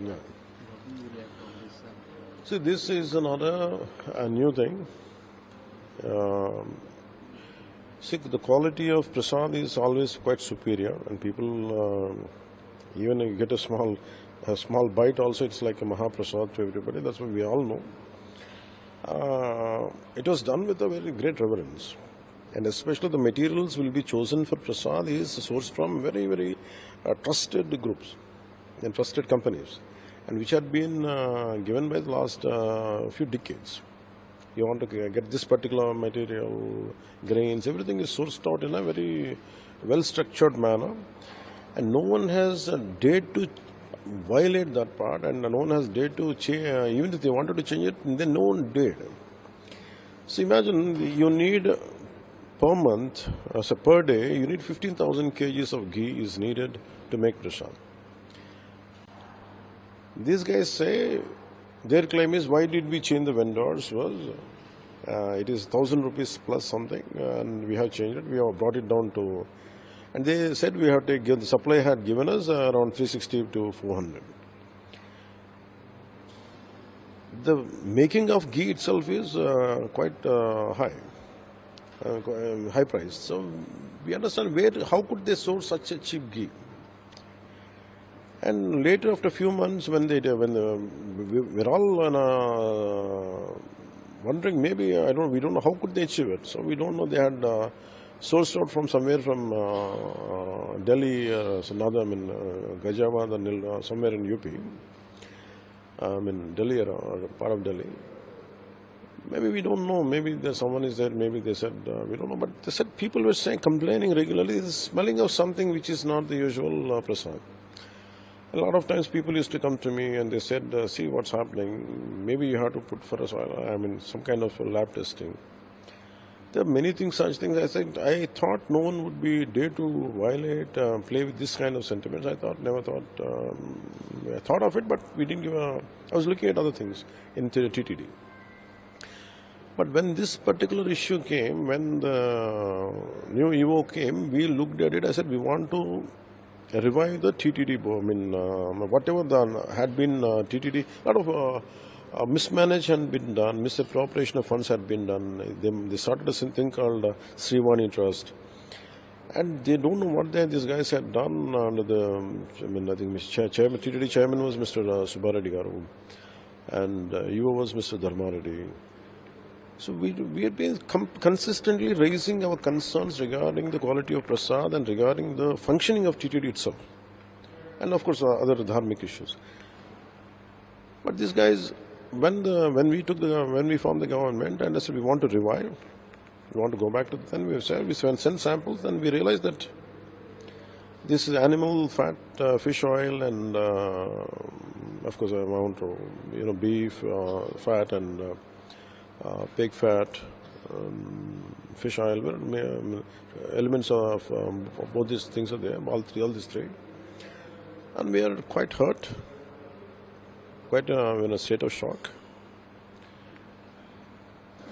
Yeah. See, this is another a new thing. Um See, the quality of prasad is always quite superior, and people, even if you get a small bite, also it's like a mahaprasad to everybody. That's what we all know. It was done with a very great reverence, and especially the materials will be chosen for prasad is sourced from very trusted groups and trusted companies, and which had been given by the last few decades. You want to get this particular material, grains, everything is sourced out in a very well structured manner, and no one has dared to violate that part, and no one has dared to change, even if they wanted to change it, then no one dared. So imagine you need per month, so per day, you need 15,000 kgs of ghee is needed to make prasad. These guys say, their claim is, why did we change the vendors? Was it is 1,000 rupees plus something, and we have changed it. We have brought it down to, and they said we have to give, the supplier had given us around 360 to 400. The making of ghee itself is quite high price. So we understand how could they source such a cheap ghee? And later, after a few months, we were all wondering, maybe we don't know how could they achieve it. So we don't know. They had sourced out from somewhere from Delhi, Gajrabat, somewhere in UP. Delhi or part of Delhi. Maybe we don't know. Maybe someone is there. Maybe they said we don't know. But they said people were complaining regularly, the smelling of something which is not the usual prasad. A lot of times people used to come to me and they said, see what's happening, maybe you have to put for us, some kind of lab testing. There are many things, such things. I thought no one would be dare to violate, play with this kind of sentiments. I thought of it, but we didn't give I was looking at other things in the TTD. But when this particular issue came, when the new EVO came, we looked at it. I said, we want to revive the TTD. Whatever had been TTD, a lot of mismanaged had been done, misappropriation of funds had been done. They started a thing called Srivani Trust, and they don't know what these guys had done. Under I think TTD chairman was Mr. Subbareddy Garu, and EVO was Mr. Dharma Reddy. So we have been consistently raising our concerns regarding the quality of prasad and regarding the functioning of TTD itself, and of course other dharmic issues. But these guys, when we formed the government and I said we want to revive, we want to go back to then we sent samples, and we realized that this is animal fat, fish oil, and of course amount of beef fat and pig fat, fish oil, elements of both these things are there, all these three. And we are quite hurt, quite in a state of shock.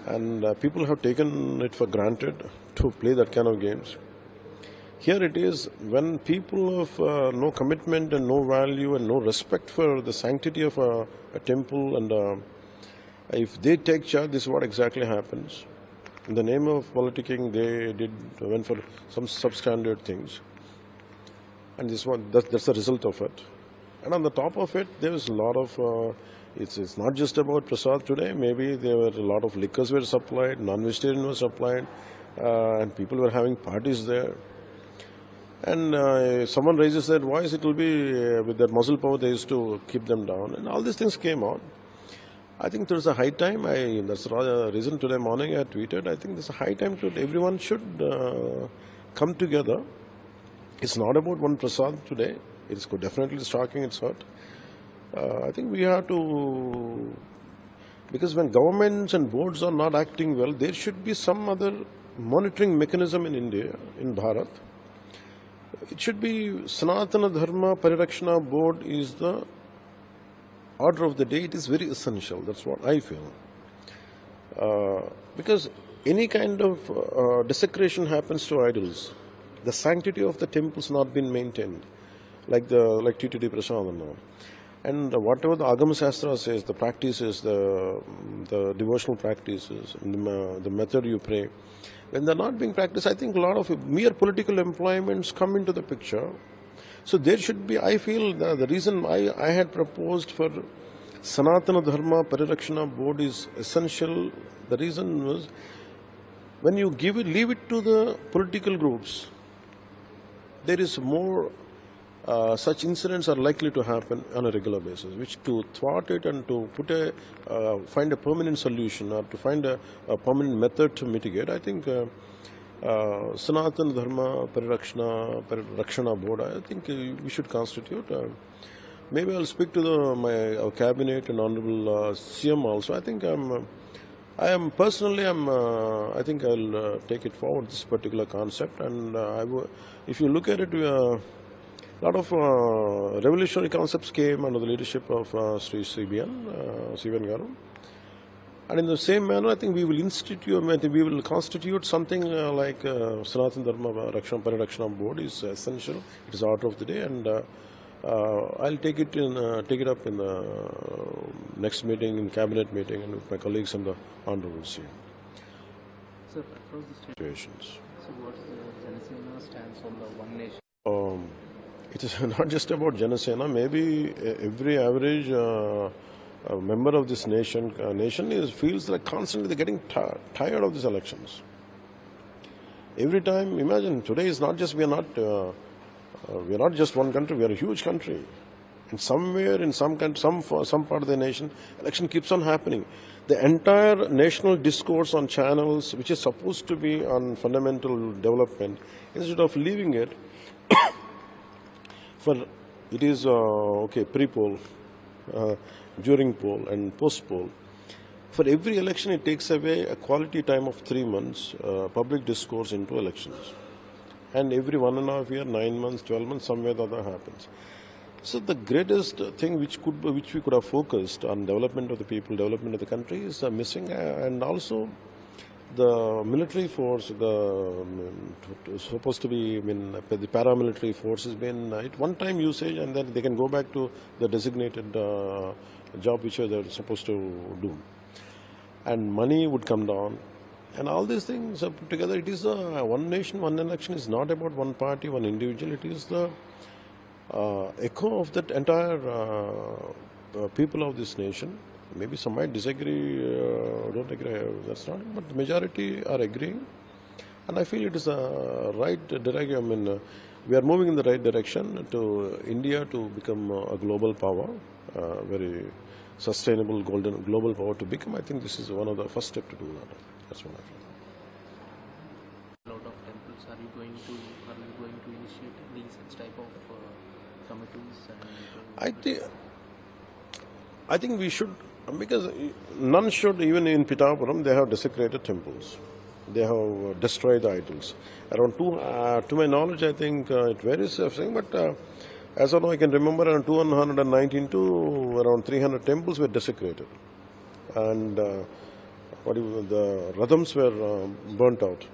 And people have taken it for granted to play that kind of games. Here it is, when people have no commitment and no value and no respect for the sanctity of a temple, and if they take charge, this is what exactly happens. In the name of politicking, they went for some substandard things, and that's the result of it. And on the top of it, there is a lot of. It's not just about prasad today. Maybe there were a lot of liquors were supplied, non-vegetarian was supplied, and people were having parties there. And if someone raises their voice, it will be with their muscle power. They used to keep them down, and all these things came out. I think there's a high time. That's the reason today morning I tweeted. I think there's a high time to everyone should come together. It's not about one prasad today. It's definitely shocking. It's hurt. I think we have to, because when governments and boards are not acting well, there should be some other monitoring mechanism in India, in Bharat. It should be Sanatana Dharma Parirakshana Board is the order of the day. It is very essential. That's what I feel. Because any kind of desecration happens to idols. The sanctity of the temples not been maintained, like TTD Prasad and all. And whatever the Agama Shastra says, the practices, the devotional practices, the method you pray, when they're not being practiced, I think a lot of mere political employments come into the picture. So there should be, I feel, the reason I had proposed for Sanatana Dharma Parirakshana Board is essential. The reason was, when you leave it to the political groups, there is more such incidents are likely to happen on a regular basis, which to thwart it and to find a permanent solution or to find a permanent method to mitigate, I think Sanatana Dharma Parirakshana Board, I think we should constitute. Maybe I'll speak to our cabinet and honorable CM also. I think I think I'll take it forward, this particular concept, and if you look at it, a lot of revolutionary concepts came under the leadership of Sri CBN Garu. And in the same manner, I think we will constitute something like Sanatana Dharma Parirakshana Board is essential. It is order of the day, and I'll take it up in the next meeting, in cabinet meeting, and with my colleagues and the honorable CM. Sir, across the situations. So, what's the Janasena stance on the one nation? It is not just about Janasena. Maybe every average member of this nation feels like constantly they're getting tired of these elections. Every time, imagine today is not just we are not just one country. We are a huge country, and somewhere in some part of the nation, election keeps on happening. The entire national discourse on channels, which is supposed to be on fundamental development, instead of leaving it for it is pre-poll, during poll, and post-poll. For every election, it takes away a quality time of 3 months, public discourse into elections. And every 1.5 years, 9 months, 12 months, somewhere the other happens. So the greatest thing which we could have focused on development of the people, development of the country is missing, and also the military force, supposed to be, the paramilitary force has been at one time usage, and then they can go back to the designated job which they're supposed to do. And money would come down. And all these things are put together. It is one nation, one election is not about one party, one individual. It is the echo of that entire people of this nation. Maybe some might disagree, don't agree, that's not it, but the majority are agreeing. And I feel it is a right direction. We are moving in the right direction to India to become a global power, very sustainable global power to become. I think this is one of the first steps to do that. That's what I feel. A lot of temples, are you going to initiate these type of committees? I think we should, because none should. Even in Pitapuram, they have desecrated temples. They have destroyed the idols. Around to my knowledge, I think it varies, but as of now, I can remember around 219 to around 300 temples were desecrated, and the radhams were burnt out.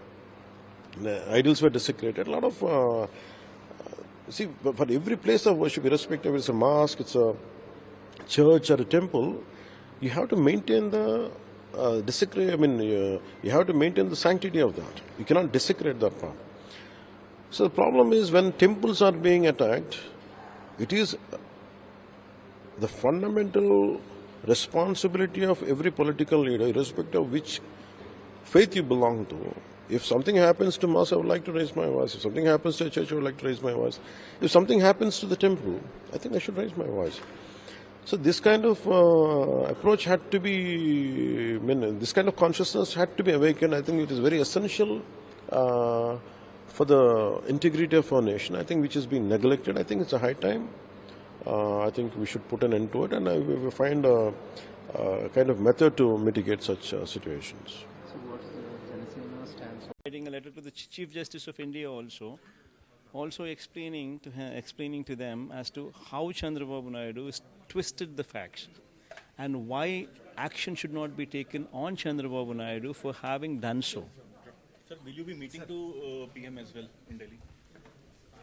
The idols were desecrated. A lot of see, for every place of worship, irrespective, it's a mosque, it's a church or a temple, you have to maintain the you have to maintain the sanctity of that. You cannot desecrate that part. So the problem is when temples are being attacked, it is the fundamental responsibility of every political leader, irrespective of which faith you belong to. If something happens to mosque, I would like to raise my voice. If something happens to a church, I would like to raise my voice. If something happens to the temple, I think I should raise my voice. So this kind of approach had to be, this kind of consciousness had to be awakened. I think it is very essential for the integrity of our nation, I think, which is being neglected. I think it's a high time. I think we should put an end to it, and we will find a kind of method to mitigate such situations. So what's the Janasena stance? Writing a letter to the Chief Justice of India also explaining to them as to how Chandrababu Naidu has twisted the facts and why action should not be taken on Chandrababu Naidu for having done so. Sir, will you be meeting to PM as well in Delhi?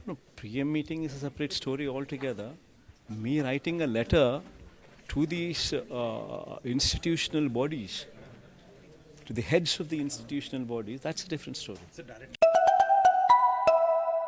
No, PM meeting is a separate story altogether. Me writing a letter to these institutional bodies, to the heads of the institutional bodies, that's a different story.